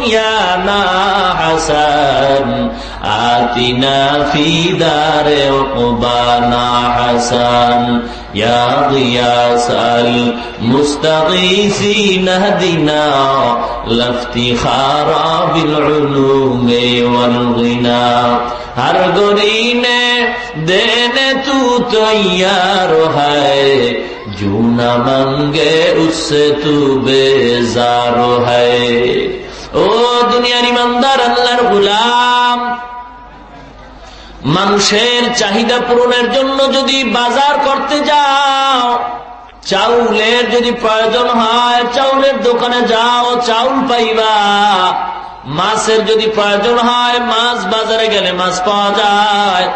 দুনিয়ানা হাসান আতিনা ফি দারে উকবানা হাসান ইয়া গিয়াসাল মুস্তাগীসিন হদিনা লফতিখারা বিল উলুমি ওয়াল গিনা हर गोरीने देने तू तैयार है जो न मांगे उससे तू बेजार है ओ दुनियार ईमानदार अल्लाहर गुलाम মানুষের চাহিদা পূরণের জন্য যদি বাজার করতে যাও, চাউলের যদি প্রয়োজন হয় চাউলের দোকানে যাও, চাউল পাইবা। মাছের যদি প্রয়োজন হয় মাছ বাজারে গেলে মাছ পাওয়া যায়,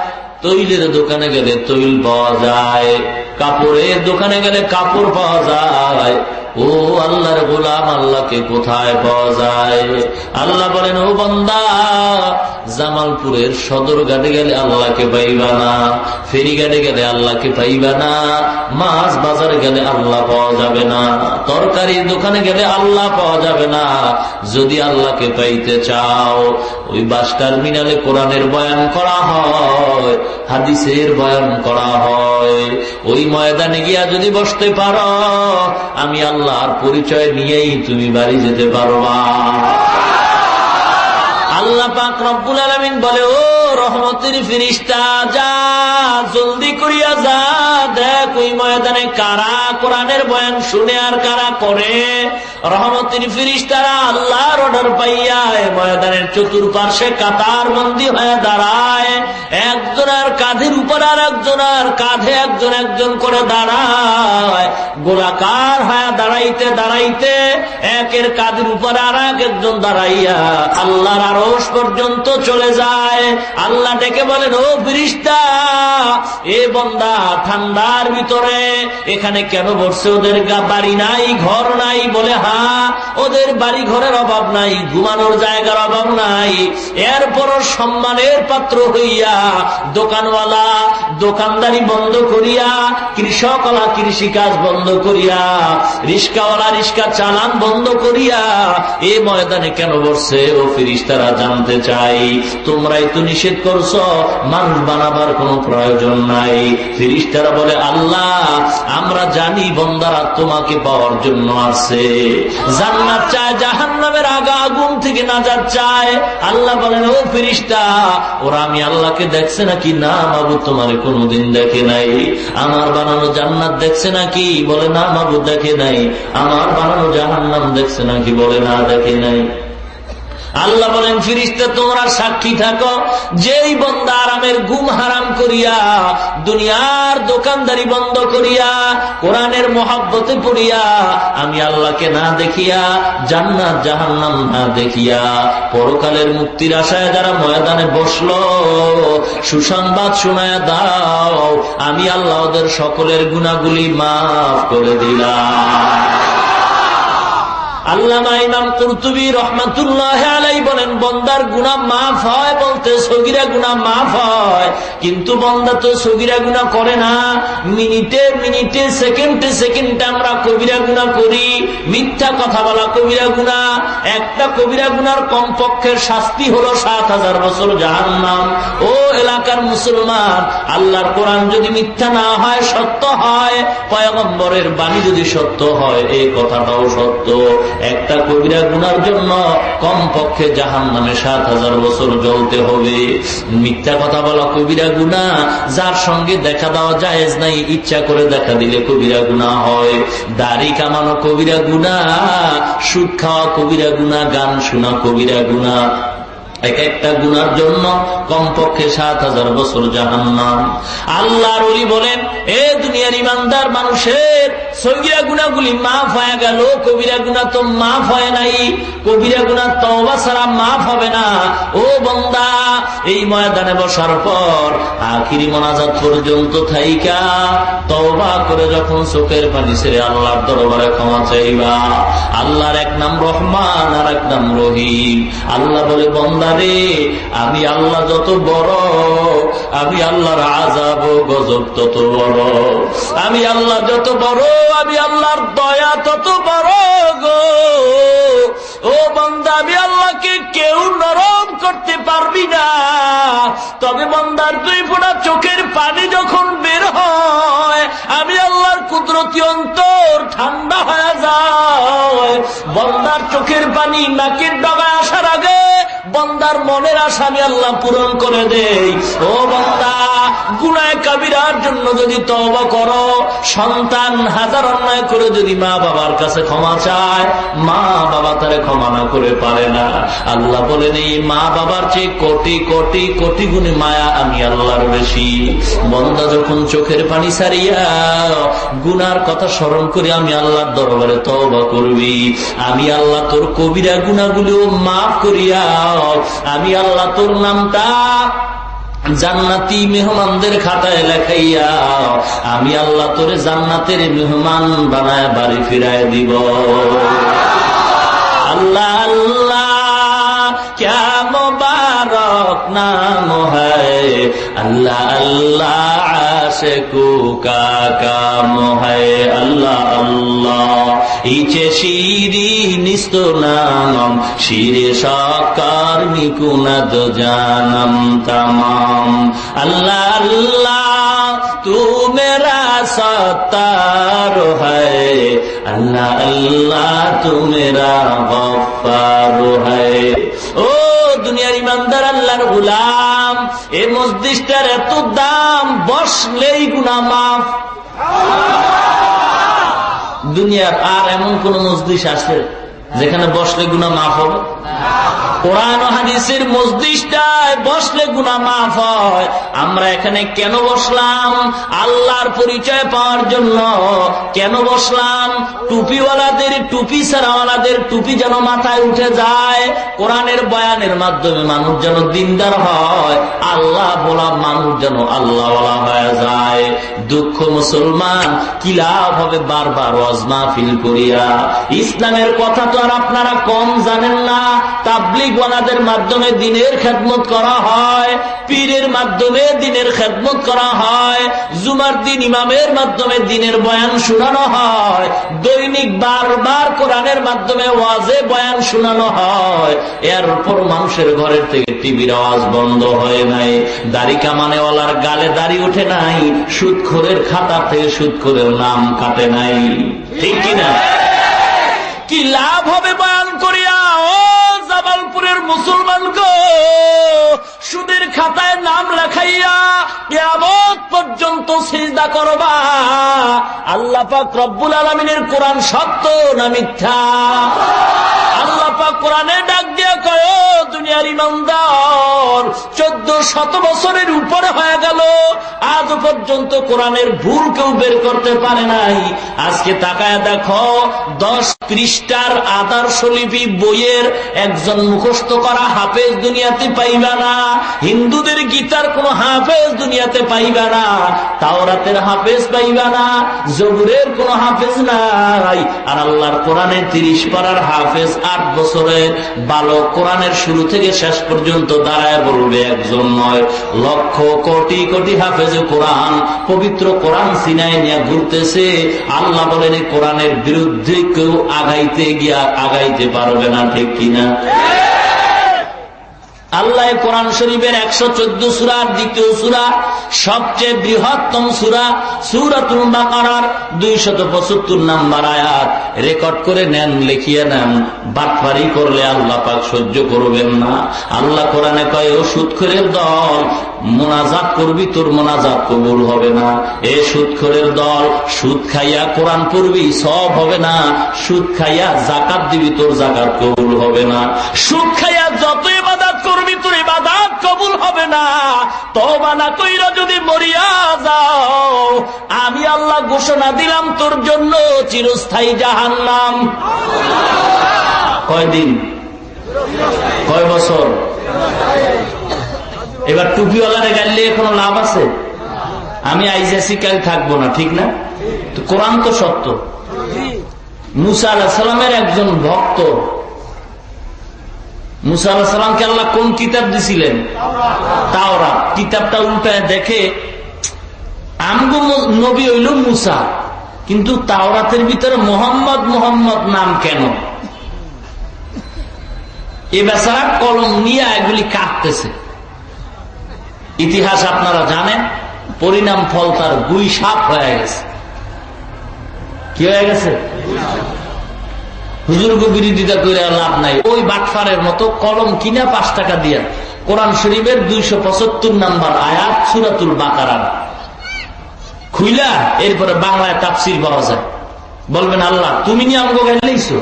তৈলের দোকানে গেলে তৈল পাওয়া যায়, কাপড়ের দোকানে গেলে কাপড় পাওয়া যায়। ও আল্লাহর গোলাম, আল্লাহকে কোথায় পাওয়া যায়? আল্লাহ বলেন, ও বান্দা, জামালপুরের সদরঘাটে গেলে আল্লাহকে পাইবা না, ফেরিঘাটে গেলে আল্লাহকে পাইবা না, মাছ বাজারে গেলে আল্লাহ পাওয়া যাবে না, তরকারির দোকানে গেলে আল্লাহ পাওয়া যাবে না। যদি আল্লাহকে পাইতে চাও, ওই বাস টার্মিনালে কোরআনের বয়ান করা হয়, হাদিসের বয়ান করা হয়, ওই ময়দানে গিয়া যদি বসতে পারো, আমি আল্লাহর পরিচয় নিয়েই তুমি বাড়ি যেতে পারবা। আল্লাহ পাক রব্বুল আলামিন বলে, ও রহমতের ফেরেশতা, যা জলদি করিয়া যা, দেখ ওই ময়দানে কারা কোরআনের বয়ান শুনে আর কারা করে। রহমতের ফেরেশতারা আল্লাহর অর্ডার পাইয়া ময়দানের চতুর্পার্শ্বে কাতার বন্দী হয়ে দাঁড়ায়, একজনের কাঁধের উপর আর একজনের কাঁধে একজন একজন করে দাঁড়ায়, গোলাকার হয়ে দাঁড়াইতে দাঁড়াইতে একের কাঁধের উপর আর একজন দাঁড়াইয়া আল্লাহর আরশ পর্যন্ত চলে যায়। আল্লাহ ডেকে বলেন, ও ফেরেশতা, এ বান্দা ঠান্ডার ভিতরে এখানে কেন বসছে? ওদের বাড়ি নাই, ঘর নাই? বলে, হ্যাঁ, ওদের বাড়ি ঘরের অভাব নাই, ঘুমানোর জায়গার অভাব নাই, এরপরও সম্মানের পাত্র হইয়া দোকানওয়ালা দোকানদারি বন্ধ করিয়া, কৃষকওয়ালা কৃষিকাজ বন্ধ করিয়া, রিস্কাওয়ালা রিস্কা চালান বন্ধ করিয়া এ ময়দানে কেন বসছে? ও ফেরেশতারা জানতে চাই, তোমরাই তো নিষেধ করছো, মানুষ বানাবার কোনো প্রয়োজন নাই। ফেরেশতারা বলে, আল্লাহ, আমরা জানি বান্দারা তোমাকে পাওয়ার জন্য আসে, জান্নাত চায়, জাহান্নামের আগুন থেকে নাজাত চায়। আল্লাহ বলেন, ও ফেরেশতা, ওরা আমি আল্লাহকে দেখছে নাকি? না মাবুদ, তোমারে কোনদিন দেখে নাই। আমার বানানো জান্নাত দেখছে নাকি? বলে, না মাবুদ, দেখে নাই। আমার বানানো জাহান্নাম দেখছে নাকি? বলে, না, দেখে নাই। আল্লাহ বলেন, ফেরেশতা, তোমরা সাক্ষী থাকো, যেই বান্দা আরামের ঘুম হারাম করিয়া, দুনিয়ার দোকানদারি বন্ধ করিয়া, কোরআনের মহব্বতে পড়িয়া, আমি আল্লাহকে না দেখিয়া, জান্নাত জাহান্নাম না দেখিয়া, পরকালের মুক্তির আশায় যারা ময়দানে বসলো, সুসংবাদ শোনায়া দাও, আমি আল্লাহ ওদের সকলের গুনাহগুলি মাফ করে দিলাম। আল্লামা ইমাম কুরতুবী রহমাতুল্লাহ আলাইহি বলেন, বান্দার গুনাহ মাফ হয় বলতে সগীরা গুনাহ মাফ হয়, কিন্তু বান্দা তো সগীরা গুনাহ করে না। মিনিটে মিনিটে সেকেন্ডে সেকেন্ডে আমরা কবিরা গুনাহ করি, মিথ্যা কথা বলা কবিরা গুনাহ। একটা কবিরা গুনার কমপক্ষে শাস্তি হলো ৭,০০০ বছর জাহান্নাম। ও এলাকার মুসলমান, আল্লাহর কোরআন যদি মিথ্যা না হয়, সত্য হয়, পয়গম্বরের বাণী যদি সত্য হয়, এই কথাটাও সত্য, একটা কবিরা গুনার জন্য কমপক্ষে জাহান্নামে ৭,০০০ বছর জ্বলতে হবে। মিথ্যা কথা বলা কবিরা গুনাহ, যার সঙ্গে দেখা দেওয়া জায়েজ নাই, ইচ্ছা করে দেখা দিলে কবিরা গুনাহ হয়। দাড়ি কামানো কবিরা গুনাহ, সুদ খাওয়া কবিরা গুনাহ, গান শোনা কবিরা গুনাহ। এক একটা গুনার জন্য কমপক্ষে ৭,০০০ বছর জাহান্নাম। আল্লাহর ওলি বলেন, এ দুনিয়ার ইমানদার মানুষের সগীরা গুনাহগুলি মাফ হয়ে গেল, কবিরা গুনাহ তো মাফ হয় নাই। কবিরা গুনাহ তওবা ছাড়া মাফ হবে না। ও বান্দা, এই ময়দানে বসার পর আখিরি মোনাজাত পর্যন্ত থাইকা তওবা করে যখন চোখের পানি ছেড়ে আল্লাহর দরবারে ক্ষমা চাইবা, আল্লাহর এক নাম রহমান আর এক নাম রহিম। আল্লাহ বলে, বান্দা রে, আমি আল্লাহ যত বড়, আমি আল্লাহর আযাব ও গজব তত বড়। আমি আল্লাহ যত বড়, আমি আল্লাহর দয়া তত বড় গো। ও বান্দা, আমি আল্লাহকে কেউ নরম করতে পারবি না। তবে বান্দার 2 ফোঁটা চোখের পানি যখন বের হয়, আমি আল্লাহর কুদরতি অন্তর ঠান্ডা হয়ে যায়। বান্দার চোখের পানি নাকের ডগায় আসার আগে বান্দার মনের আশা আমি আল্লাহ পূরণ করে দেই। ও বান্দা, গুনাহ কাবিরার জন্য যদি তওবা করো, সন্তান হাজার অন্যায় করে যদি মা বাবার কাছে ক্ষমা চায়, মা বাবা তারে ক্ষমা না করে পারে না। আল্লাহ বলেন, এই মা বাবার চেয়ে কোটি কোটি কোটি গুণে মায়া আমি আল্লাহর বেশি। বান্দা যখন চোখের পানি ছাড়িয়া গুনার কথা স্মরণ করে আমি আল্লাহর দরবারে তওবা করবি, আমি আল্লাহ তোর কবিরা গুনাহগুলো মাফ করিয়া আমি আল্লাহ তোর নামটা জান্নাতি মেহমানদের খাতায় লেখাইয়া আমি আল্লাহ তোরে জান্নাতের মেহমান বানায় বাড়ি ফিরায় দিব। আল্লাহ আল্লাহ क्या मुबारक नाम है, अल्लाह अल्लाह आशिकू का काम है। अल्लाह अल्लाह इचे शिरी निस्तो नामम शिरे साकार मिकुनद जानम तमाम। अल्लाह अल्लाह तू मेरा सत्तार है, अल्लाह अल्लाह तू मेरा गफ्फार है। ও দুনিয়ার ইমানদার আল্লাহর গোলাম, এই মসজিদটার এত দাম, বসলেই গুনাহ মাফ। দুনিয়ার আর এমন কোন মসজিদ আছে যেখানে বসলে গুনাহ মাফ হবে? কোরআন ও হাদিসের মসজিদটায় বসলে গুনাহ মাফ হয়। আমরা এখানে কেন বসলাম? আল্লাহর পরিচয় পাওয়ার জন্য। কেন বসলাম? টুপিওয়ালাদের টুপি ছাড়াওয়ালাদের টুপি যেন মাথায় উঠে যায়, কোরআনের বয়ানের মাধ্যমে মানুষ যেন দিনদার হয়, আল্লাহ বলা মানুষ যেন আল্লাহওয়ালা হয়ে যায়। দুঃখ মুসলমান, কি লাভ হবে বারবার ওয়াজ মাহফিল করিয়া? ইসলামের কথা তো আর আপনারা কম জানেন না। তাবলীগ ওয়ালাদের মাধ্যমে দিনের খেদমত করা হয়, পীরের মাধ্যমে দিনের খেদমত করা হয়, জুমার দিন ইমামের মাধ্যমে দিনের বয়ান শোনানো হয়, দৈনিক বারবার কোরআনের মাধ্যমে ওয়াজে বয়ান শোনানো হয়। এর উপর মানুষের ঘরের থেকে টিভির আওয়াজ বন্ধ হয় নাই, দাড়ি কামানেওয়ালার গালে দাড়ি উঠে নাই, সুদখোরের খাতা থেকে সুদখোরের নাম কাটে নাই। ঠিক কিনা? কি লাভ হবে বয়ান করিয়া? ও জামালপুরের মুসলমান গো, সুদের খাতায় নাম লেখাইয়া কিয়ামত পর্যন্ত সিজদা করবা। আল্লাহ পাক রব্বুল আলামিনের কোরআন সত্য না মিথ্যা? আল্লাহ পাক কোরআনে ডাক দিয়া কয়, ও দুনিয়ার ইমানদার, 1400 বছরের উপরে হয়ে গেল, আজ পর্যন্ত কোরআনের ভুল কেউ বের করতে পারে নাই। আজকে তাকায় দেখো, 10 পৃষ্ঠার আদর্শ লিপি বইয়ের একজন মুখস্থ করা হাফেজ দুনিয়াতে পাইবা না। হিন্দুদের গীতার কোন হাফেজ দুনিয়াতে পাইবা না, তাওরাতের হাফেজ পাইবা না, জবুরের কোন হাফেজ নাই। আর আল্লাহর কোরআনের 30 পারার হাফেজ 8 বছরের বালক কোরআনের শুরু থেকে শেষ পর্যন্ত দাঁড়ায় বলবে একজন নয়, লক্ষ কোটি কোটি হাফেজ কোরআন পবিত্র কোরআন সিনায় নিয়ে ঘুরতেছে। আল্লাহ বলেন, কোরআনের বিরুদ্ধে কেউ আগাইতে গিয়া আগাইতে পারবে না। ঠিক কিনা? আল্লাহ কোরআন শরীফের 114 সূরার দ্বিতীয় সূরা, সবচেয়ে বৃহত্তম সূরা, সূরাতুল বাকারার 275 নম্বর আয়াত রেকর্ড করে নেন, লিখিয়ে নেন। বাটপারি করলে আল্লাহ পাক সহ্য করবেন না। আল্লাহ কোরআনে কয়, ও সুদখোরের দল, মোনাজাত করবি, তোর মোনাজাত কবুল হবে না। এ সুদখোরের দল, সুদ খাইয়া কোরআন পড়বি, সব হবে না। সুদ খাইয়া যাকাত দিবি, তোর যাকাত কবুল হবে না। সুদ খাইয়া যত ইবাদত করবি, তোর ইবাদত কবুল হবে না। তওবা না কইরা যদি মরিয়া যাও, আমি আল্লাহ ঘোষণা দিলাম তোর জন্য চিরস্থায়ী জাহান্নাম। কয়দিন? কয় বছর? এবার টুপিওয়ালারে গাইলে কোনো লাভ আছে? আমি আইজাসি কাল থাকবো না, ঠিক না? তো কোরআন তো সত্য। মুসা আলাইহিস সালামের একজন ভক্ত মুসা আলাইহিস সালামকে আল্লাহ কোন কিতাব দিছিলেন? তাওরাত। কিতাবটা উল্টায় দেখে আমগো নবী হইল মুসা, কিন্তু তাওরাতের ভিতরে মোহাম্মদ মোহাম্মদ নাম কেন? এ বেচারা কলম নিয়ে এগুলি কাটতেছে। ইতিহাস আপনারা জানেন, পরিণাম ফল তার গুই সাপ হয়ে গেছে। কি হয়ে গেছে? হুজুরকে বিরোধিতা করে লাভ নাই। ওই বাটফারের মতো কলম কিনা 5 টাকা দিয়া কোরআন শরীফের 275 নম্বর আয়াত সূরাতুল বাকারার খুইলা এরপরে বাংলায় তাফসীর পাওয়া যায়। বলবেন আল্লাহ তুমি নিয়ে আমাকে গাইলেইছো,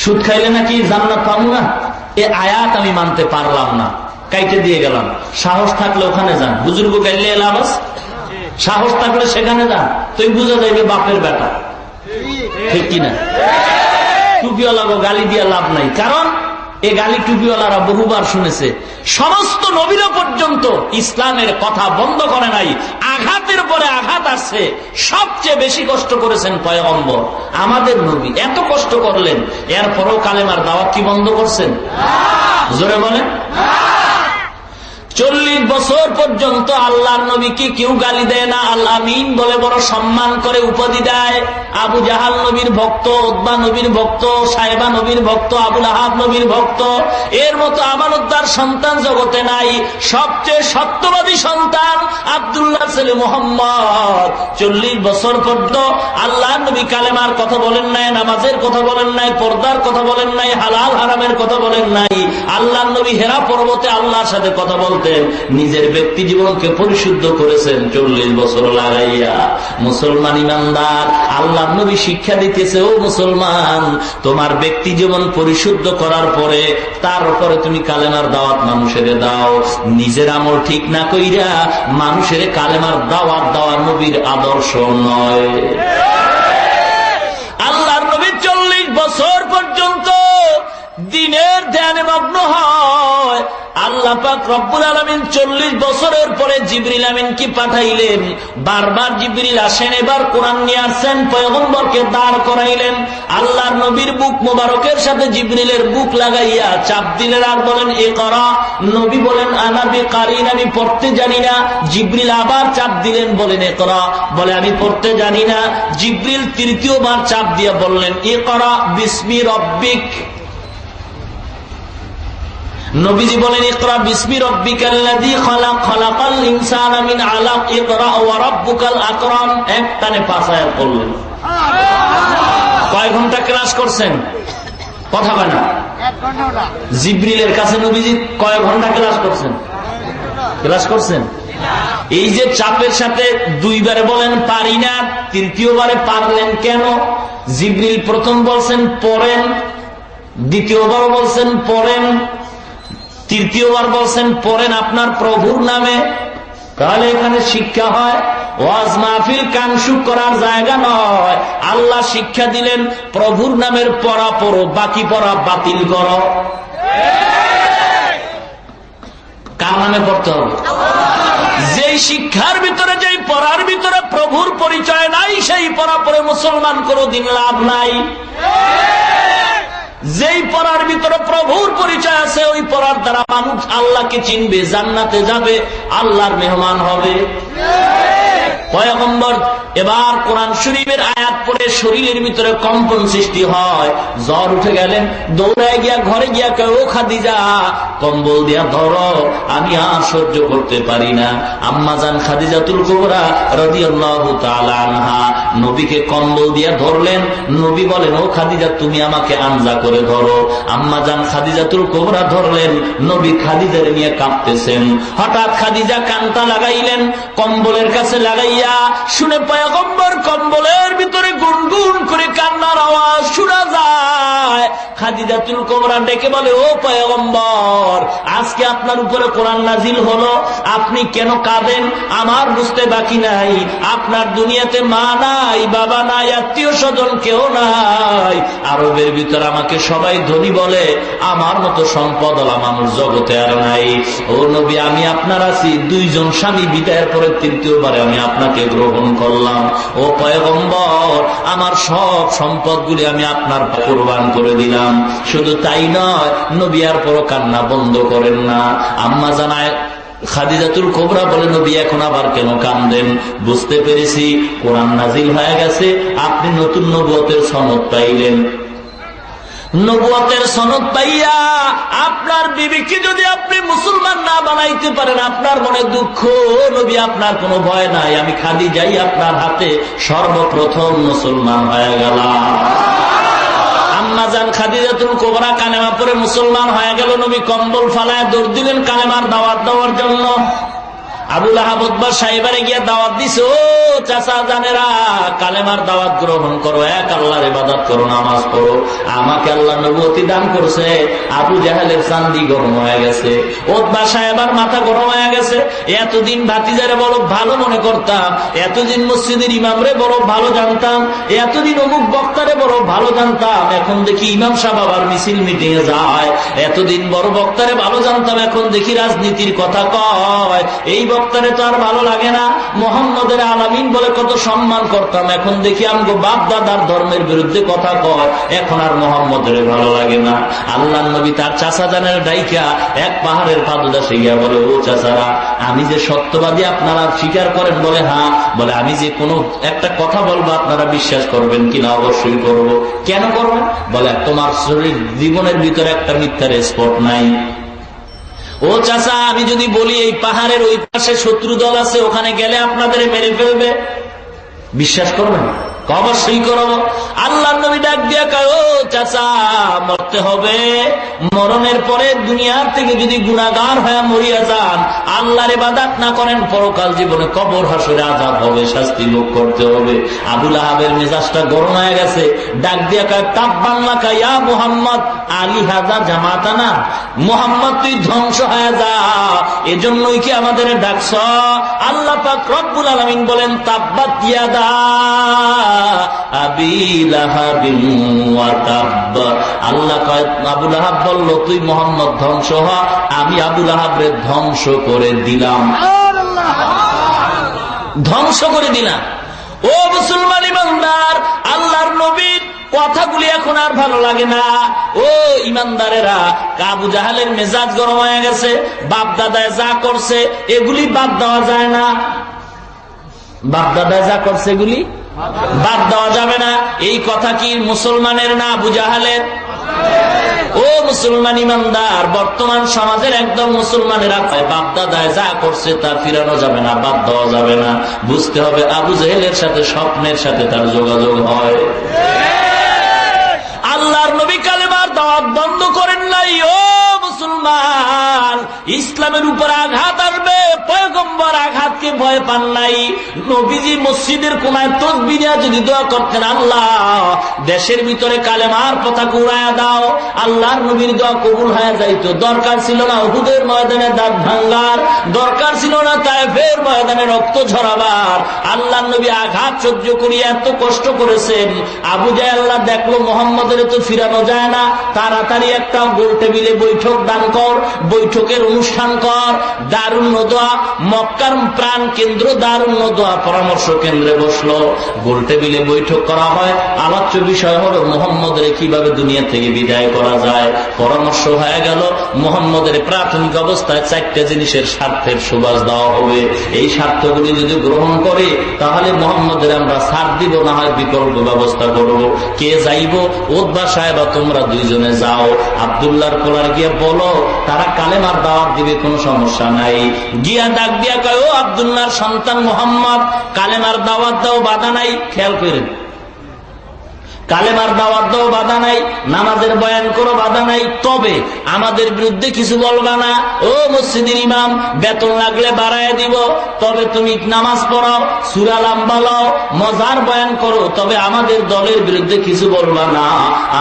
সুদ খাইলে নাকি জান্নাত পাবো না? এ আয়াত আমি মানতে পারলাম না, কাইটে দিয়ে গেলাম। সাহস থাকলে ওখানে যান, বুজুর্গ গাইলে লাভ আছে? সাহস থাকলে সেখানে যান, তুই বুঝা যাইবে বাপের বেটা, ঠিক কিনা? টুপিওয়ালা গালি দিয়ে লাভ নাই, কারণ এ গালি টুপিওয়ালারা বহুবার শুনেছে। সমস্ত নবীরা পর্যন্ত ইসলামের কথা বন্ধ করে নাই, আঘাতের পরে আঘাত আসছে। সবচেয়ে বেশি কষ্ট করেছেন পয়গম্বর আমাদের নবী, এত কষ্ট করলেন, এরপরও কালেমার দাওয়াত কি বন্ধ করছেন? জোরে বলেন। 40 বছর পর্যন্ত আল্লাহর নবীকে কেউ গালি দেয় না, আল আমিন বলে বড় সম্মান করে উপাধি দেয়। আবু জাহাল নবীর ভক্ত, উতবা নবীর ভক্ত, সাহেবা নবীর ভক্ত, আবুল আহাব নবীর ভক্ত। এর মতো আমানতদার সন্তান জগতে নাই। সবচেয়ে সত্যবাদী সন্তান আব্দুল্লাহ ছেলে মোহাম্মদ। 40 বছর পর্যন্ত আল্লাহর নবী কালেমার কথা বলেন নাই, নামাজের কথা বলেন নাই, পর্দার কথা বলেন নাই, হালাল হারামের কথা বলেন নাই। আল্লাহর নবী হেরা পর্বতে আল্লাহর সাথে কথা বলতেন, নিজের ব্যক্তি জীবনকে পরিশুদ্ধ করেছেন 40 বছর লাগাইয়া। মুসলমান ইমানদার, আল্লাহ নবী শিক্ষা দিতেছে, ও মুসলমান, তোমার ব্যক্তি জীবন পরিশুদ্ধ করার পরে তারপরে তুমি কালেমার দাওয়াত মানুষের দাও। নিজের আমল ঠিক না কইরা মানুষের কালেমার দাওয়াত দেওয়া নবীর আদর্শ নয়। আল্লাহর নবী 40 বছর পর্যন্ত দিনের ধ্যানে মগ্ন হয়। আল্লাহ পাক রব্বুল আলামিন 40 বছরের পরে জিবরিল আমিন কি পাঠাইলেন। বারবার জিবরিল আসেন, এবার কোরআন নিয়ে আসছেন, পয়গম্বরকে দাঁড় করাইলেন। আল্লাহর নবীর বুক মোবারকের সাথে জিবরিলের বুক লাগাইয়া চাপ দিলেন আর বলেন ইকরা। নবী বলেন আনা বিকারিন, আমি পড়তে জানি না। জিবরিল আবার চাপ দিলেন, বলেন ইকরা, বলে আমি পড়তে জানি না। জিবরিল তৃতীয়বার চাপ দিয়ে বললেন ইকরা বিসমি রব্বিক। নবীজি বলেন ইকরা বিসমি রব্বিকাল্লাযী খালাক, খালাকাল ইনসানা মিন আলাক, ইকরা ওয়া রাব্বুকাল আকরাম। একটানে 5 আয়াত পড়লেন। কয় ঘন্টা ক্লাস করছেন? কথা বলেন না। 1 ঘন্টা না। জিবরিলের কাছে নবীজি কয় ঘন্টা ক্লাস করছেন? ক্লাস করছেন? এই যে চাপের সাথে 2 বারে বলেন পারি না, তৃতীয়বারে পারলেন কেন? জিবরিল প্রথম বলছেন পড়েন, দ্বিতীয়বার বলছেন পড়েন, তৃতীয়বার বলছেন পড়েন আপনার প্রভুর নামে। তাহলে এখানে শিক্ষা হয়, ওয়াজ মাহফিল কানসুক করার জায়গা নয়। আল্লাহ শিক্ষা দিলেন প্রভুর নামের পড়া পড়ো, বাকি পড়া বাতিল করো। কার নামে পড়তে হবে? যেই শিক্ষার ভিতরে, যেই পড়ার ভিতরে প্রভুর পরিচয় নাই, সেই পড়া পড়ে মুসলমান কোনদিন লাভ নাই। যেই পড়ার ভিতরে প্রভুর পরিচয় আছে, ওই পড়ার দ্বারা মানুষ আল্লাহকে চিনবে, জান্নাতে যাবে, আল্লাহর মেহমান হবে। পয়গম্বর এবার কোরআন শরীফের আয়াত পড়ে শরীরের ভিতরে কম্পন সৃষ্টি হয়, জ্বর উঠে গেলেন, দৌড়ায় গিয়া ঘরে গিয়া কয় ও খাদিজা কম্বল দিয়া ধরো, আমি আর সহ্য করতে পারি না। আম্মাজান খাদিজাতুল কুবরা রাদিয়াল্লাহু তাআলা আনহা নবীকে কম্বল দিয়া ধরলেন। নবী বলেন ও খাদিজা তুমি আমাকে আনজা করে ধরো। আম্মাজান খাদিজাতুল কুবরা ধরলেন, নবী খাদিজার নিয়ে কাঁপতেছেন। হঠাৎ খাদিজা কান্তা লাগাইলেন, কম্বলের কাছে লাগাইয়া শুনে পয়গম্বর কম্বলের ভিতরে গুনগুন করে কান্নার আওয়াজ শোনা যায়। খাদিজাতুল কুবরা ডেকে বলে ও পয়গম্বর, আজকে আপনার উপরে কোরআন নাজিল হলো, আপনি কেন কাঁদেন? আমার বুঝতে বাকি নাই, আপনার দুনিয়াতে মা নাই, বাবা নাই, আত্মীয় স্বজন কেউ নাই। আরবের ভিতরে আমাকে সবাই ধনী বলে, আমার মতো সম্পদওয়ালা মানুষ জগতে আর নাই। ও নবী আমি আপনার আছি, 2 জন স্বামী বিদায়ের পরে তৃতীয়বারে আমি আপনাকে গ্রহণ করলাম। ও পয়গম্বর আমার সব সম্পদগুলি আমি আপনার কোরবান করে দিলাম। দিলাম। শুধু তাই নয়, নবী আর পর কান্না বন্ধ করেন না। আম্মা জানায় খাদিজাতুল কুবরা বলে, নবী এখন আবার কেন কান্দেন? বুঝতে পেরেছি কোরআন নাজিল হয়ে গেছে, আপনি নতুন নবুয়তের সনদ পাইলেন। নবুয়তের সনদ পাইয়া আপনার বিবিকে যদি আপনি মুসলমান না বানাইতে পারেন, আপনার মনে দুঃখ। নবী আপনার কোনো ভয় নাই, আমি খাদিজাই আপনার হাতে সর্বপ্রথম মুসলমান হয়ে গেলাম। আম্মা জান খাদিজাতুল কুবরা কালেমা পড়ে মুসলমান হয়ে গেল। নবী কম্বল ফালায় দৌড় দিলেন কালেমার দাওয়াত দেওয়ার জন্য। আবু লাহাব উতবা সাহেবারে গিয়ে দাওয়াত দিছে, ও চাচা জানেরা, কালেমার দাওয়াত গ্রহণ করো, এক আল্লাহর ইবাদত করো, নামাজ পড়ো। আমাকে আল্লাহ নবুয়তি দান করছে। আবু জাহেলের চান্দি গরম হয়ে গেছে, উতবা সাহেবার মাথা গরম হয়ে গেছে। এতদিন ভাতিজারে বড় ভালো মনে করতাম, এতদিন মসজিদের ইমামরে বড় ভালো জানতাম, এতদিন অমুক বক্তারে বড় ভালো জানতাম, এখন দেখি ইমাম সাহেব আবার মিছিল মিটিং এ যায়। এতদিন বড় বক্তারে ভালো জানতাম, এখন দেখি রাজনীতির কথা কয়। এই বক্তারে তো আর ভালো লাগে না। মোহাম্মদের আলামিন বলে কত সম্মান করতাম, এখন দেখি আমগো বাপ দাদার ধর্মের বিরুদ্ধে কথা কয়, এখন আর মোহাম্মদের ভালো লাগে না। আল্লাহ নবী তার চাচা জানের ডাইকা এক পাহাড়ের পাদদেশে গিয়া বলে, ও চাচারা, আমি যে সত্যবাদী আপনারা স্বীকার করেন? বলে হ্যাঁ। বলে আমি যে কোনো একটা কথা বলবো আপনারা বিশ্বাস করবেন কিনা? অবশ্যই করব। কেন করবেন? বলে তোমার শরীর জীবনের ভিতরে একটা মিথ্যার স্পট নাই। ও চাচা, আমি যদি বলি এই পাহাড়ের ওই পাশে শত্রু দল আছে, ওখানে গেলে আপনাদের মেরে ফেলবে, বিশ্বাস করবেন? অবশ্যই করব। আল্লাহ নবী ডাক দিয়া কয়, ও চাচা, মরতে হবে। মরণের পরে দুনিয়ার থেকে যদি গুনাহগার হয়ে মরিয়া যান, আল্লাহর ইবাদত না করেন, পরকাল জীবনে কবর হাসরে আযাব হবে, শাস্তি ভোগ করতে হবে। আবু লাহাবের মেজাজটা গরম হয়ে গেছে, ডাক দিয়া কয়, তাব্বান লাকা ইয়া মুহাম্মদ আলী হাযা জামাতানা। মুহাম্মদ, তুই ধ্বংস হয়ে যা, এজন্যই কি আমাদের ডাকছ? আল্লাহ পাক রব্বুল আলামিন বলেন, তাব্বাত ইয়াদা আবি লাহাবিন ওয়া তাব। আল্লাহ কয়, আবু লাহাব বলল, তুই মুহাম্মদ ধ্বংস হ, আমি আবু লাহাবরে ধ্বংস করে দিলাম। ধ্বংস করে দিলাম। ও মুসলমান ইমানদার, আল্লাহর নবীর কথাগুলি এখন আর ভালো লাগে না। ও ইমানদারেরা, আবু জাহেলের মেজাজ গরম হয়ে গেছে। বাপ দাদায় যা করছে এগুলি বাদ দেওয়া যায় না। বাপ দাদায় যা করছে এগুলি বাদ দেওয়া যাবে না। এই কথা কি মুসলমানের না আবু জাহেলের? ও মুসলমান ইমানদার, বর্তমান সমাজের একদম মুসলমানেরা বাপ দাদায় যা করছে তা ফিরানো যাবে না, বাদ দেওয়া যাবে না। বুঝতে হবে আবু জাহেলের সাথে স্বপ্নের সাথে তার যোগাযোগ হয়। আল্লাহর নবী কালেমার দাওয়াত বন্ধ করেন নাই। ও মুসলমান, ইসলামের উপর আঘাত আসবে, পয়গম্বর আঘাতকে ভয় পান নাই। নবীজি মসজিদের কোনায় তাসবিহ নিয়ে যদি দোয়া করতেন, আল্লাহ দেশের ভিতরে কালেমার পতাকা উড়ায়া দাও, আল্লাহর নবীর দোয়া কবুল হয়ে যাইতো। দরকার ছিল না উহুদের ময়দানে দাঁত ভাঙ্গার, দরকার ছিল না তায়েফের ময়দানে রক্ত ঝরাবার। আল্লাহর নবী আঘাত সহ্য করিয়া এত কষ্ট করেছেন। আবু জাহেল দেখলো মুহাম্মদের তো ফিরানো যায় না, তাড়াতাড়ি একটা গোল টেবিলে বৈঠক দান কর, বৈঠকের অনুষ্ঠান কর। দারুন নদোয়া, মক্কার প্রাণ কেন্দ্র দারুন নদোয়া পরামর্শ কেন্দ্রে বসলো, গোল টেবিলে বৈঠক করা হয়। আলোচ্য বিষয় হলো মুহাম্মদের কিভাবে দুনিয়া থেকে বিদায় করা যায়। পরামর্শ হয়ে গেল মুহাম্মদের প্রাথমিক অবস্থায় 4টা জিনিসের স্বার্থের সুবাস দেওয়া হবে। এই স্বার্থগুলি যদি গ্রহণ করে তাহলে মুহাম্মদের আমরা ছাড় দিব, না হয় বিকল্প ব্যবস্থা করব। কে যাইব? উতবা সাহেব, তোমরা দুইজনে যাও, আব্দুল্লাহর কোলার গিয়ে বলো তারা কালেমার দাওয়াত দিবে, কোনো সমস্যা নাই। গিয়া ডাক দিয়া কয়, ও আব্দুল্লাহর সন্তান মুহাম্মদ, কালেমার দাওয়াত দাও, বাধা নাই। খেয়াল করেন, কালেমার দাওয়াত দাও, বাধা নাই। নামাজের বয়ান করো, বাধা নাই। তবে আমাদের বিরুদ্ধে কিছু বলবা না। ও মসজিদের ইমাম, বেতন লাগলে বাড়ায় দিব, তবে তুমি নামাজ পড়াও, সূরা লম্বা লও, মজার বয়ান করো, তবে আমাদের দলের বিরুদ্ধে কিছু বলবা না,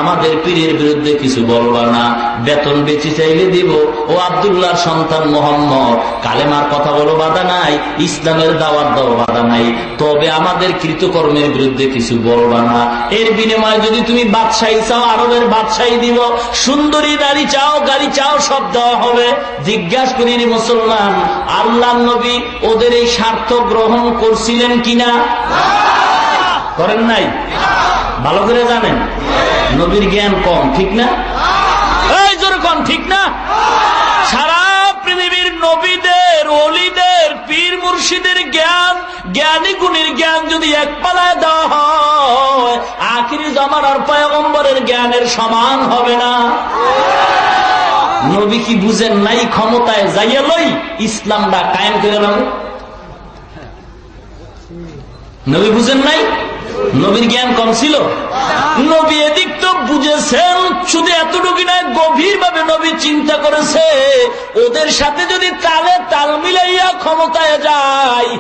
আমাদের পীরের বিরুদ্ধে কিছু বলবা না। বেতন বেশি চাইলে দিব। ও আব্দুল্লাহর সন্তান মুহাম্মদ, কালেমার কথা বলো, বাধা নাই। ইসলামের দাওয়াত দাও, বাধা নাই। তবে আমাদের কৃতকর্মের বিরুদ্ধে কিছু বলবা না। এর বিনিময়ে যদি তুমি বাদশাহী চাও, আরবের বাদশাহী দিব। সুন্দরী নারী চাও, গাড়ি চাও, সব দেওয়া হবে। জিজ্ঞাসা করি মুসলমান, আল্লাহর নবী ওদের এই স্বার্থ গ্রহণ করছিলেন কিনা? করেন নাই? ভালো করে জানেন। নবীর জ্ঞান কম, ঠিক না? এই জোরে কম, ঠিক না? সারা পৃথিবীর নবীদের, ওলিদের, পীর মুর্শিদের জ্ঞান, জ্ঞানী গুণীর জ্ঞান যদি এক পালায় দেওয়া হয়, আখিরি জামানার পয়গম্বরের জ্ঞানের সমান হবে না। নবী কি বুঝেন নাই ক্ষমতায় যাইয়া লই ইসলামটা কায়েম করে নাও? নবী বুঝেন নাই? নবীর জ্ঞান কম ছিল? নবী এদিক তো বুঝেছেন, শুধু এতটুকু নয়, গভীর ভাবে নবী চিন্তা করেছে ওদের সাথে যদি তালে তাল মিলাইয়া ক্ষমতায় যায়,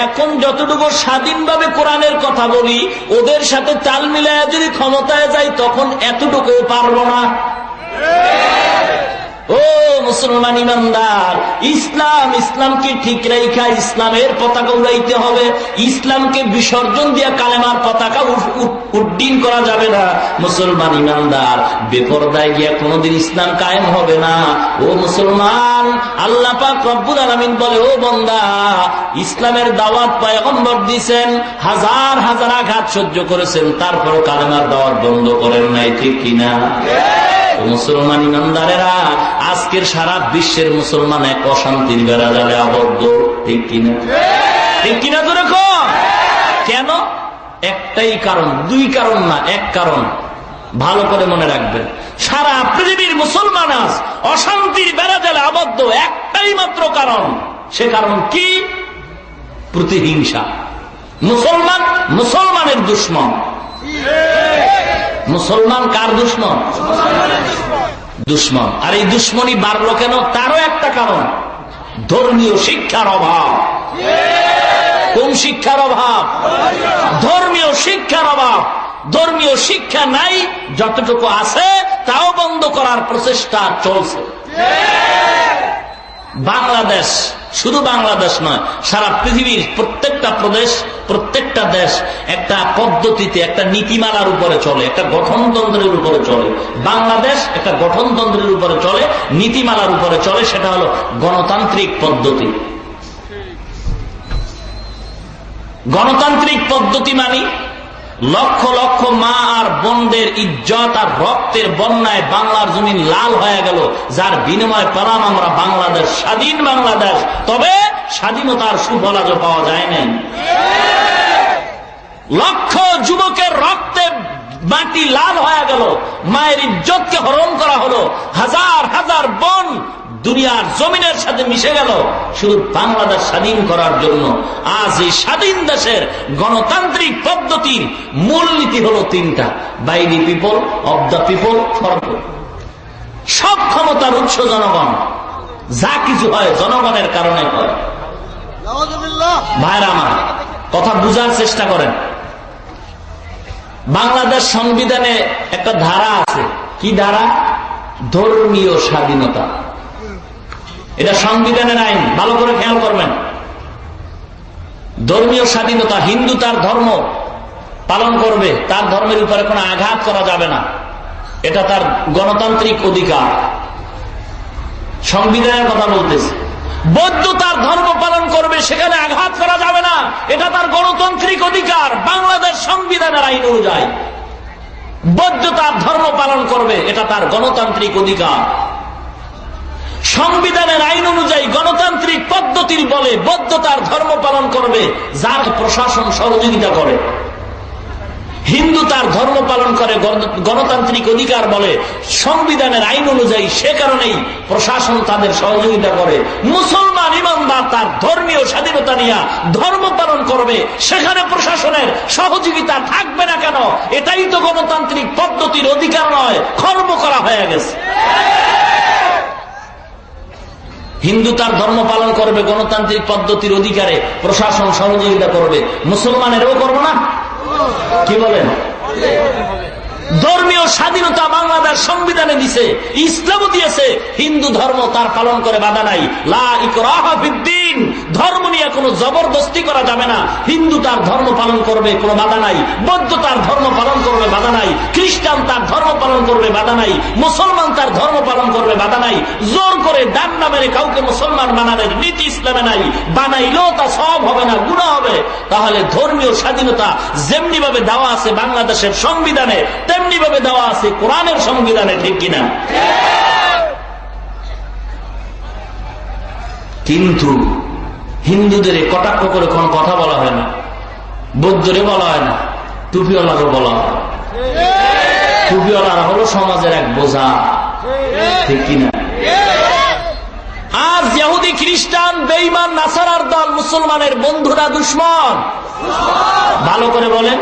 এখন যতটুকু স্বাধীনভাবে কোরআনের কথা বলি, ওদের সাথে তাল মিলাইয়া যদি ক্ষমতায় যায় তখন এতটুকু পারবো না। ও মুসলমান ইমানদার, ইসলামকে ঠিক রেখা ইসলামের পতাকা উড়াইতে হবে। ইসলামকে বিসর্জন দিয়া কালেমার পতাকা উড্ডীন করা যাবে না। মুসলমান ইমানদার, বেপরদায় গিয়া কোনদিন ইসলাম কায়েম হবে না। ও মুসলমান, আল্লাহ পাক রব্বুল আলামিন বলে, ও বান্দা, ইসলামের দাওয়াত পয়গম্বর দিয়েছেন, হাজার হাজার আঘাত সহ্য করেছেন, তারপর কালেমার দাওয়াত বন্ধ করেন নাই, ঠিক কিনা? মুসলমান ইমানদারেরা, আজকের সারা বিশ্বের মুসলমান এক অশান্তির বেড়া জালে আবদ্ধ, ঠিক কিনা? ঠিক কিনা তো রেখো? কেন? একটাই কারণ, দুই কারণ না, এক কারণ। ভালো করে মনে রাখবেন, সারা পৃথিবীর মুসলমান আজ অশান্তির বেড়া জালে আবদ্ধ, একটাই মাত্র কারণ। সে কারণ কি? প্রতিহিংসা। মুসলমান মুসলমানের দুশ্মন। মুসলমান কার দুশ্মন? দুশ্মন। আর এই দুশ্মনী বাড়লো কেন? তারও একটা কারণ, ধর্মীয় শিক্ষার অভাব। কোন শিক্ষার অভাব? ধর্মীয় শিক্ষার অভাব। ধর্মীয় শিক্ষা নাই, যতটুকু আছে তাও বন্ধ করার প্রচেষ্টা চলছে। বাংলাদেশ, শুধু বাংলাদেশ নয়, সারা পৃথিবীর প্রত্যেকটা প্রদেশ, প্রত্যেকটা দেশ একটা পদ্ধতিতে, একটা নীতিমালার উপরে চলে, একটা গঠনতন্ত্রের উপরে চলে। বাংলাদেশ একটা গঠনতন্ত্রের উপরে চলে, নীতিমালার উপরে চলে, সেটা হলো গণতান্ত্রিক পদ্ধতি। গণতান্ত্রিক পদ্ধতি মানে লক্ষ লক্ষ মা আর বোনদের ইজ্জত আর রক্তের বন্যায় বাংলার জমিন লাল হয়ে গেল, যার বিনিময়ে পেলাম আমরা বাংলাদেশ, স্বাধীন বাংলাদেশ। তবে স্বাধীনতার সুফল আজও পাওয়া যায় নাই। লক্ষ যুবকের রক্তে মাটি লাল হয়ে গেল, মায়ের ইজ্জতকে হরণ করা হলো, হাজার হাজার বোন দুনিয়ার জমিনের সাথে মিশে গেল শুধু বাংলাদেশ স্বাধীন করার জন্য। আজ এই স্বাধীন দেশের গণতান্ত্রিক পদ্ধতির মূলনীতি হলো তিনটা: by the people, of the people, for the. সব ক্ষমতার উৎস জনগণ, যা কিছু হয় জনগণের কারণে হয়। ভাইরা আমার, কথা বুঝার চেষ্টা করেন। বাংলাদেশ সংবিধানে একটা ধারা আছে। কি ধারা? ধর্মীয় স্বাধীনতা। এটা সংবিধানের আইন, ভালো করে খেয়াল করবেন। ধর্মীয় স্বাধীনতা, হিন্দু তার ধর্ম পালন করবে, তার ধর্মের উপরে কোনো আঘাত করা যাবে না, এটা তার গণতান্ত্রিক অধিকার। সংবিধানের কথা বলতেছে। বৌদ্ধ তার ধর্ম পালন করবে, সেখানে আঘাত করা যাবে না, এটা তার গণতান্ত্রিক অধিকার। বাংলাদেশ সংবিধানের আইন অনুযায়ী বৌদ্ধ তার ধর্ম পালন করবে, এটা তার গণতান্ত্রিক অধিকার। সংবিধানের আইন অনুযায়ী গণতান্ত্রিক পদ্ধতির বলে বৌদ্ধ তার ধর্ম পালন করবে, যার প্রশাসন সহযোগিতা করে। হিন্দু তার ধর্ম পালন করে, গণতান্ত্রিক অধিকার বলে সংবিধানের আইন অনুযায়ী, সে কারণেই প্রশাসন তাদের সহযোগিতা করে। মুসলমান ইমানদার তার ধর্মীয় স্বাধীনতা নিয়ে ধর্ম পালন করবে, সেখানে প্রশাসনের সহযোগিতা থাকবে না কেন? এটাই তো গণতান্ত্রিক পদ্ধতির অধিকার নয়, খর্ব করা হয়ে গেছে। হিন্দু তার ধর্ম পালন করবে, গণতান্ত্রিক পদ্ধতির অধিকারে প্রশাসন সহযোগিতা করবে। মুসলমানেরও করবো না? কি বলেন? ধর্মীয় স্বাধীনতা বাংলাদেশ সংবিধানে দিছে, ইসলামও দিয়েছে। হিন্দু ধর্ম তার পালন করে, বাধা নাই। লা ইকরাহা ফিদ্দীন, ধর্ম নিয়ে নিয়ে কোনো জবরদস্তি করা যাবে না। হিন্দু তার ধর্ম পালন করবে, কোনো বাধা নাই। বৌদ্ধ তার ধর্ম পালন করবে, বাধা নাই। খ্রিস্টান তার ধর্ম পালন করবে, বাধা নাই। মুসলমান তার ধর্ম পালন করবে, বাধা নাই। জোর করে ডান নামের কাউকে মুসলমান বানানোর নীতি ইসলামে নাই। বানাইলেও তা সব হবে না, গুনাহ হবে। তাহলে ধর্মীয় স্বাধীনতা যেমনি ভাবে দেওয়া আছে বাংলাদেশের সংবিধানে, তেমনি ভাবে দেওয়া আছে কোরআনের সংবিধানে, ঠিক কিনা? কিন্তু হিন্দুদের কটাক্ষ করে কোন কথা বলা হয় না, বৌদ্ধরে বলা হয় না, টুপিওয়ালারও বলা হয়। টুপিওয়ালারা হলো সমাজের এক বোঝা, ঠিক কিনা? আজ ইহুদি খ্রিস্টান বেঈমান নাসারার দল মুসলমানের বন্ধুরা দুশমন। ভালো করে বলেন,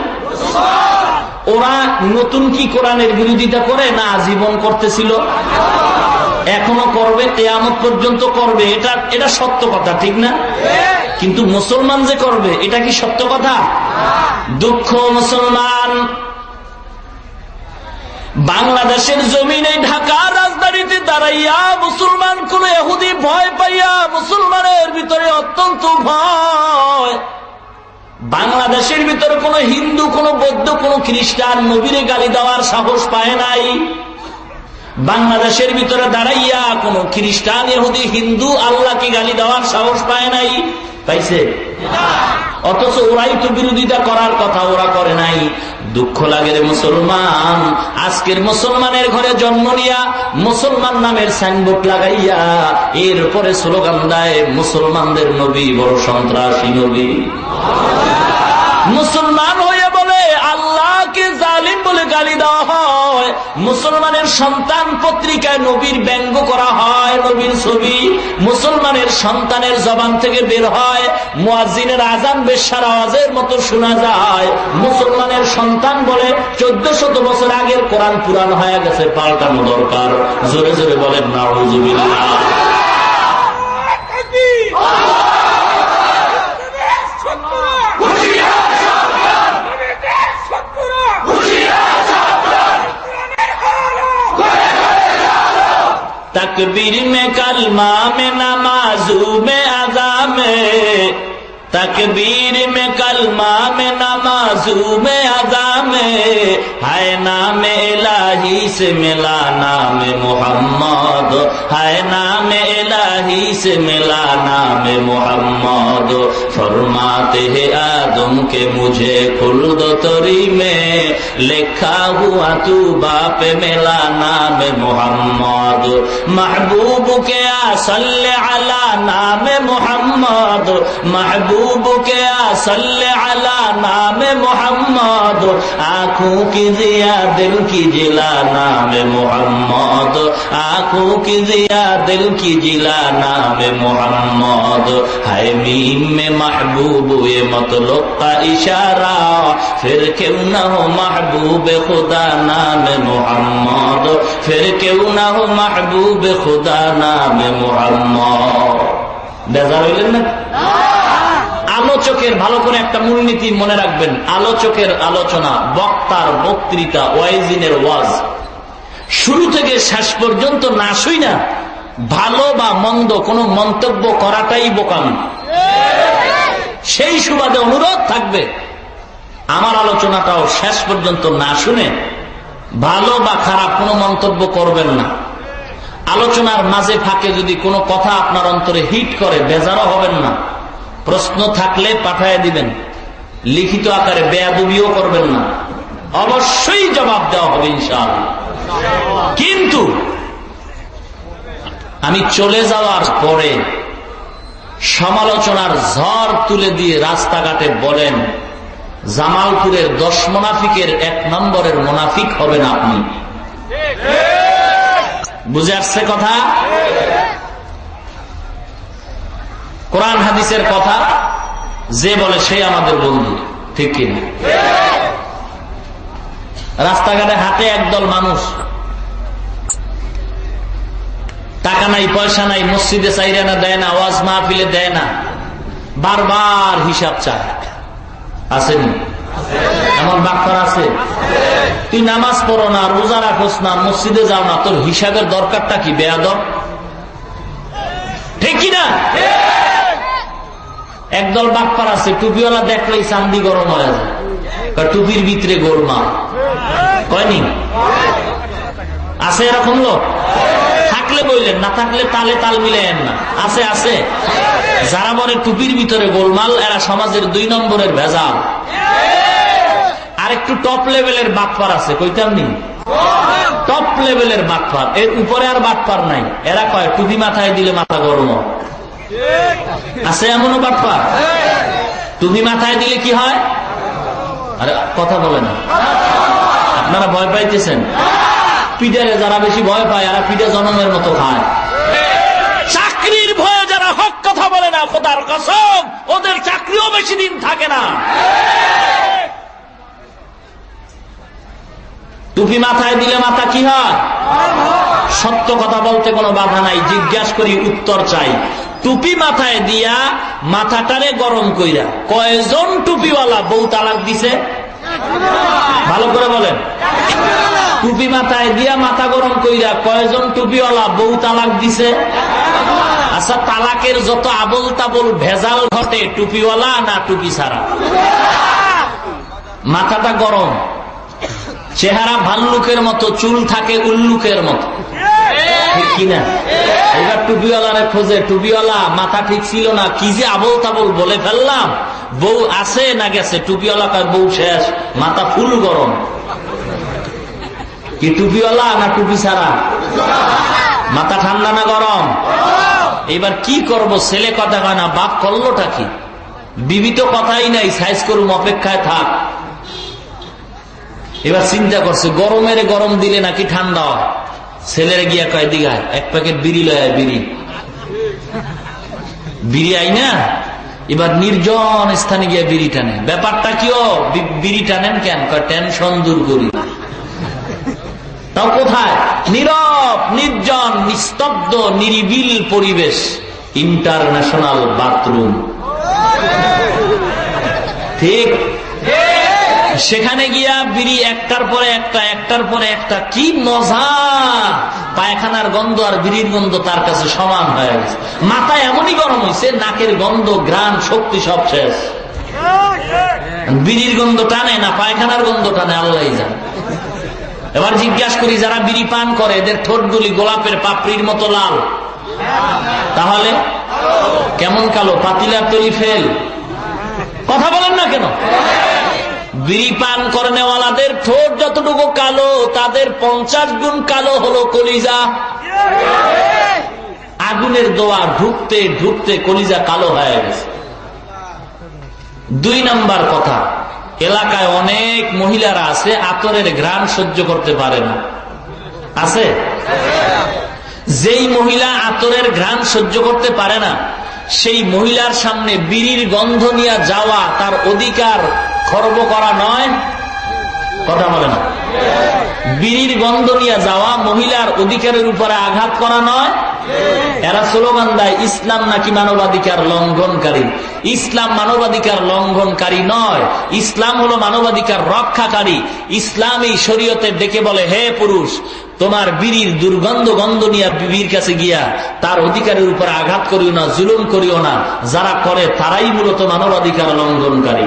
ওরা নতুন কি কোরআনের বিরোধিতা করে না আজীবন করতেছিল? এখনো করবে, কিয়ামত পর্যন্ত করবে। এটা সত্য কথা, ঠিক না? কিন্তু মুসলমান যে করবে, এটা কি সত্য কথা? দুঃখ মুসলমান বাংলাদেশের জমিনে ঢাকা রাজধানীতে দাঁড়াইয়া মুসলমান কোন ইহুদি ভয় পাইয়া মুসলমানের ভিতরে অত্যন্ত ভয়। বাংলাদেশের ভিতরে কোন হিন্দু, কোন বৌদ্ধ, কোন খ্রিস্টান নবীরে গালি দেওয়ার সাহস পায় নাই। বাংলাদেশের ভিতরে দাঁড়াইয়া কোন খ্রিস্টান, ইহুদি, হিন্দু আল্লাহকে গালি দেওয়ার সাহস পায় নাই। পাইছে? অথচ ওরাই তো বিরোধিতা করার কথা, ওরা করে নাই। দুঃখ লাগে রে মুসলমান, আজকের মুসলমানের ঘরে জন্ম নিয়া মুসলমান নামের সাইনবোর্ড লাগাইয়া এরপরে স্লোগান দেয় মুসলমানদের নবী বড় সন্ত্রাসী নবী। মুসলমান হয়ে বলে আল্লাহকে জালিম বলে গালি দেওয়া হয়। মুসলমানের সন্তান পত্রিকায় নবীর ব্যঙ্গ করা হয়, নবীর ছবি মুসলমানের সন্তানের জবান থেকে বের হয়। মুয়াজ্জিনের আজান বেশ্যার আওয়াজের মতো শোনা যায়। মুসলমানের সন্তান বলে 1400 বছর আগের কোরআন পুরান হয়ে গেছে, পাল্টানো দরকার। জোরে জোরে বলেন নাউযুবিল্লাহ। तकबीर में कलमा में नमाजू में अज़ा में, तकबीर में कलमा में नमाजू में अज़ा में, है नाम इलाही से मिला नाम मोहम्मद, है नाम इलाही से मिला नाम मोहम्मद। फरमाते हैं आदम के मुझे खुल्द तरी में, लिखा हुआ तू बाप मिला नाम मोहम्मद। महबूब के सल्ले अला नाम मोहम्मद, महबूब के सल्ले अला नाम मोहम्मद। आंखों की जिया दिल की जिला नाम मोहम्मद, आंखों की जिया दिल की जिला नाम मोहम्मद। है मीम में महबूब ये मतलब का इशारा, फिर क्यों न हो महबूब खुदा नाम मोहम्मद, फिर क्यों न हो महबूब खुदा नाम मोहम्मद। बेजार হইলেন না? আলোচকের ভালো করে একটা মূলনীতি মনে রাখবেন। আলোচকের আলোচনা, বক্তার বক্তৃতা, ওয়াইজিনের ওয়াজ শুরু থেকে শেষ পর্যন্ত না শুই না ভালো বা মন্দ কোন মন্তব্য করাটাই বোকামি। সেই সুবাদে অনুরোধ থাকবে আমার আলোচনাটাও শেষ পর্যন্ত না শুনে ভালো বা খারাপ কোনো মন্তব্য করবেন না। আলোচনার মাঝে ফাঁকে যদি কোনো কথা আপনার অন্তরে হিট করে বেজারও হবেন না। প্রশ্ন থাকলে পাঠায় দিবেন, লিখিত আকারে বেয়াদবিও করবেন না, অবশ্যই জবাব দেওয়া হবে ইনশাআল্লাহ। কিন্তু আমি চলে যাওয়ার পরে সমালোচনার ঝড় তুলে দিয়ে রাস্তাঘাটে বলেন জামালপুরের 10 মুনাফিকের 1 নম্বরের মুনাফিক হবেন আপনি। বুঝে আসছে কথা? কোরআন হাদিসের কথা যে বলে সে আমাদের বন্ধু, ঠিক কিনা? রাস্তাঘাটে হাঁটে একদল মানুষ, টাকা নাই পয়সা নাই, মসজিদে চাইরানা দেয় না, ওয়াজ মাহফিলে দেয় না, বারবার হিসাব চায়। আসেনি? এমন বাক্তার আছে? তুই নামাজ পড়ো না, রোজা রাখোস না, মসজিদে যাও না, তোর হিসাবের দরকারটা কি বেয়াদব? ঠিক কিনা? একদল বাটপার আছে টুপিওয়ালা দেখলেই চান্দি গরম হয়ে যায়, টুপির ভিতরে গোলমাল। কয়নি আছে এরকম লোক? থাকলে বললেন, না থাকলে তালে তাল মিলেন না। আছে আছে যারা বলে টুপির ভিতরে গোলমাল, এরা সমাজের 2 নম্বরের ভেজাল। আর একটু টপ লেভেলের বাটপার আছে, কইতাম নি টপ লেভেলের বাটপার, এর উপরে আর বাটপার নাই। এরা কয় টুপি মাথায় দিলে মাথা গরম। আছে এমনও বাটপার, টুপি মাথায় দিলে কি হয়? আরে কথা বলে না, আপনারা ভয় পাইতেছেন। পিঠারে যারা বেশি ভয় পায়, এরা পিঠা জনমের মতো খায়। চাকরির ভয়ে যারা হক কথা বলে না, খোদার কসম ওদের চাকরিও বেশি দিন থাকে না। টুপি মাথায় দিলে মাথা কি হয়? সত্য কথা বলতে কোনো বাধা নাই, জিজ্ঞাসা করি উত্তর চাই। টুপি মাথায় দিয়া মাথাটারে গরম কইরা কয়জন টুপিওয়ালা বউ তালাক দিছে? ভালো করে বলেন। টুপি মাথায় দিয়া মাথা গরম কইরা কয়জন টুপিওয়ালা বউ তালাক দিছে? আচ্ছা, তালাকের যত আবল তাবল ভেজাল ঘটে টুপিওয়ালা না টুপি ছাড়া? মাথাটা গরম, চেহারা ভাল্লুকের মতো, চুল থাকে উল্লুকের মতো, ঠিক কিনা? এবার টুপিওয়ালারে খোঁজে, টুপিওয়ালা মাথা ঠিক ছিল না, কি যে আবল তাবল বলে ফেললাম, বউ আছে না গেছে? টুপিওয়ালা কার বউ শেষ, মাথা ফুল গরম। কি টুপিওয়ালা না টুপি ছাড়া? মাথা ঠান্ডা না গরম? এবার কি করব? ছেলে কথা কয় না, বাপ করলোটা কি? বিবি তো কথাই নাই, সাইজ করুম, অপেক্ষায় থাক। এবার চিন্তা করছে গরমের গরম দিলে নাকি ঠান্ডা। ছেলেরা গিয়া কয় দিঘায় 1 প্যাকেট বিড়ি লয়, বিড়ি আই না। এবার নির্জন স্থানে গিয়া বিড়ি টানে। ব্যাপারটা কি? বিড়ি টানেন কেন? কয় টেনশন দূর করি। তাও কোথায়? নীরব, নির্জন, নিস্তব্ধ, নিরিবিল পরিবেশ, ইন্টারন্যাশনাল বাথরুম। ঠিক সেখানে গিয়া বিড়ি একটার পরে একটা, একটার পরে একটা, কি মজা! পায়খানার গন্ধ আর বিড়ির গন্ধ তার কাছে সমান হয়ে গেছে। মাথা এমনই গরম হয়েছে, নাকের গন্ধ, ঘ্রাণ, শক্তি সব শেষ। বিড়ির গন্ধ টানে না পায়খানার গন্ধ টানে, আল্লাহ জানে। এবার জিজ্ঞাসা করি, যারা বিড়ি পান করে এদের ঠোঁটগুলি গোলাপের পাপড়ির মতো লাল, তাহলে কেমন কালো? পাতিলার তলি ফেল। কথা বলেন না কেন? বিড়ি পান করে নেওয়ালাদের ঠোঁট যতটুকু কালো, তাদের 50 গুণ কালো হলো কলিজা। আগুনের দোয়া ঢুকতে ঢুকতে কলিজা কালো হয়ে গেছে। 2 নাম্বার কথা, এলাকায় অনেক মহিলারা আছে আতরের ঘ্রাণ সহ্য করতে পারে না। আছে? যেই মহিলা আতরের ঘ্রাণ সহ্য করতে পারে না, সেই মহিলার সামনে বিড়ির গন্ধ নিয়ে যাওয়া তার অধিকার খর্ব করা নয়। কথা বলে না? বিড়ির গন্ধ নিয়ে যাওয়া মহিলার অধিকারের উপরে আঘাত করা নয়। এরা স্লোগান দেয় ইসলাম নাকি মানবাধিকার লঙ্ঘনকারী। ইসলাম মানবাধিকার লঙ্ঘনকারী নয়, ইসলাম হলো মানবাধিকার রক্ষাকারী। ইসলামী শরীয়তে ডেকে বলে, হে পুরুষ, তোমার বিড়ির দুর্গন্ধ গন্ধ নিয়ে বিবির কাছে গিয়া তার অধিকারের উপর আঘাত করিও না, জুলুম করিও না। যারা করে তারাই মূলত মানবাধিকার লঙ্ঘনকারী।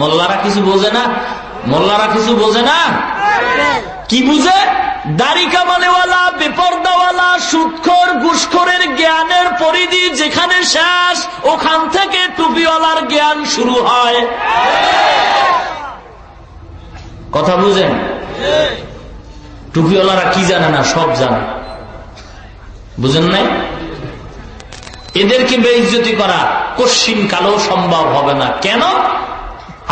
মোল্লারা কিছু বোঝে না? মোল্লারা কিছু বোঝে না? কি বুঝে? দাড়ি কামানেওয়ালা, বেপরদাওয়ালা, সুদখোর, ঘুষখোরের জ্ঞানের পরিধি যেখানে শেষ, ওখান থেকে টুপিওয়ালার জ্ঞান শুরু হয়। কথা বুঝেন? টুপিওয়ালারা কি জানে না? সব জানে। বুঝেন নাই? এদেরকে বেইজ্জতি করা কশ্চিন কালেও সম্ভব হবে না। কেন?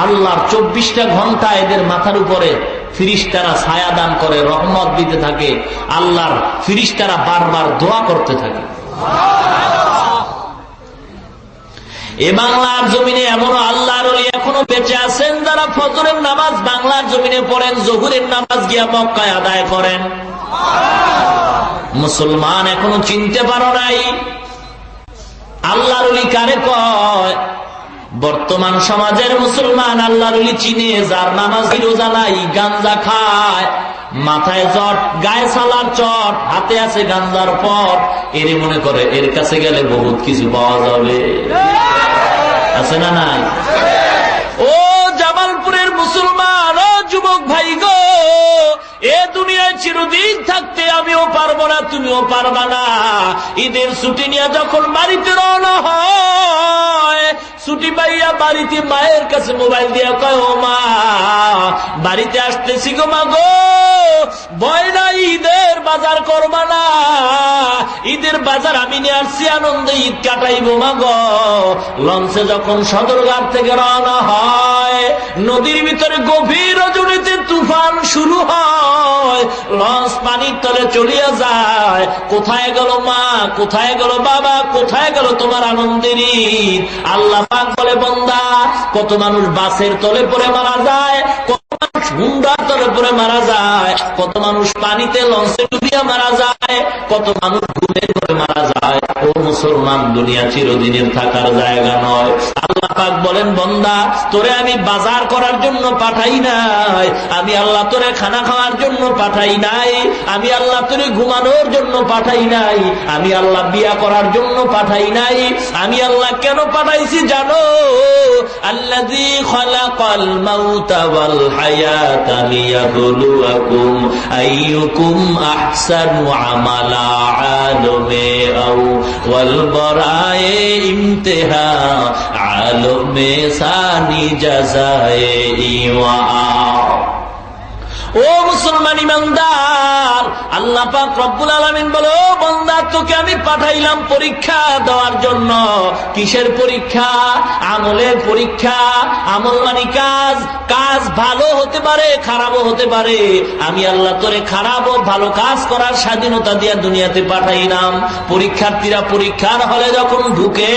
আল্লাহর 24টা ঘন্টা এদের মাথার উপরে ফিরিস্তারা ছায়া দান করে, রহমত দিতে থাকে। আল্লাহর ফিরিস্তারা বারবার দোয়া করতে থাকে। এ বাংলার জমিনে এমনও আল্লাহর ওলি এখনো বেঁচে আছেন যারা ফজরের নামাজ বাংলার জমিনে পড়েন, জোহরের নামাজ গিয়া মক্কায় আদায় করেন। মুসলমান এখনো চিনতে পারো নাই আল্লাহর ওলি কারে কয়? বর্তমান সমাজের মুসলমান আল্লাহর ওলি চিনে যার নামাজ রোজা নাই, গাঞ্জা খায়, মাথায় জট, গায়ে সালার চট, হাতে আছে গাঞ্জার পট। এর মনে করে এর কাছে গেলে বহুত কিছু পাওয়া যাবে। আছে না নাই? ও জামালপুরের মুসলমান, ও যুবক ভাই গো, এ দুনিয়ায় চিরদিন থাকতে আমিও পারবো না, তুমিও পারবা না। ঈদের ছুটি নিয়ে যখন বাড়িতে রওনা হয়, ছুটি পাইয়া বাড়িতে মায়ের কাছে মোবাইল দিয়া কয়, ও মা, বাড়িতে আসতেছি গো মা গো, ভয় নাই, ঈদের বাজার করবা না? ঈদের বাজার আমি নিয়ে আসছি, আনন্দে ঈদ কাটাইবো মা গো। লঞ্চে যখন সদরঘাট থেকে রওনা হয়, নদীর ভিতরে গভীর রজনীতে তুফান শুরু হয়, লঞ্চ পানির তলে চলিয়া যায়। কোথায় গেল মা, কোথায় গেল বাবা, কোথায় গেল তোমার আনন্দের ঈদ? আল্লাহ পাক বলে, বান্দা, কত মানুষ বাসের তলে পড়ে মারা যায়, কত মানুষ হুন্ডার তলে পড়ে মারা যায়, কত মানুষ পানিতে লঞ্চে ডুবিয়া মারা যায়, কত মানুষ ঘুমে করে মারা যায়। ও মুসলমান, দুনিয়া চিরদিনের থাকার জায়গা নয়। আল্লাহ পাক বলেন, বান্দা, তোরে আমি বাজার করার জন্য পাঠাই নাই, আমি আল্লাহ তোরে খানা খাওয়ার জন্য পাঠাই নাই, আমি আল্লাহ তোরে ঘুমানোর জন্য পাঠাই নাই, আমি আল্লাহ বিয়া করার জন্য পাঠাই নাই। আমি আল্লাহ কেন পাঠাইছি জানো? আল্লাযী খালাকাল মাউতা ওয়াল হায়াতা লিয়াবলুয়াকুম আইয়ুকুম আহসানু আমালা। আলমে আও ওয়াল বরায়ে ইমতিহা, আলমে সানি জাযায়ে ইওয়া। ও মুসলমান ইমানদার, আল্লাহ পাক রব্বুল আলামিন বলে, ও বান্দা, তোকে আমি পাঠাইলাম পরীক্ষা দেওয়ার জন্য। কিসের পরীক্ষা? আমলের পরীক্ষা। আমল মানে কাজ। কাজ ভালো হতে পারে, খারাপও হতে পারে। আমি আল্লাহ তোরে খারাপ ও ভালো কাজ করার স্বাধীনতা দিয়া দুনিয়াতে পাঠাইলাম। পরীক্ষার্থীরা পরীক্ষার হলে যখন ঢুকে,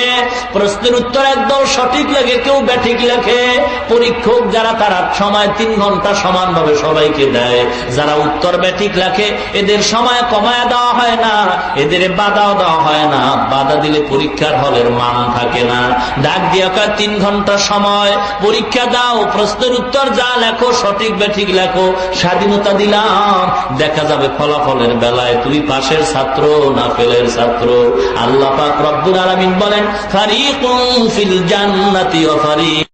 প্রশ্নের উত্তর একদম সঠিক লাগে, কেউ ব্যাঠিক লেখে। পরীক্ষক যারা, তারা সময় 3 ঘন্টা সমানভাবে সবাইকে দেয়। যারা উত্তর ব্যাঠিক লেখে, এদের সময় কমায় দেওয়া হয় না, এদের বাধাও দেওয়া হয় না। বাধা দিলে পরীক্ষার হলের মান থাকে না। ডাক দিয়া কয়, 3 ঘন্টা সময়, পরীক্ষা দাও, প্রশ্নের উত্তর যা লেখো সঠিক ব্যাঠিক লেখো, স্বাধীনতা দিলাম। দেখা যাবে ফলাফলের বেলায় তুই পাশের ছাত্র না ফেলের ছাত্র। আল্লাহ পাক রব্বুল আলামিন বলেন, ফারিকুন ফিল জান্নাতি ওয়া ফারিকুন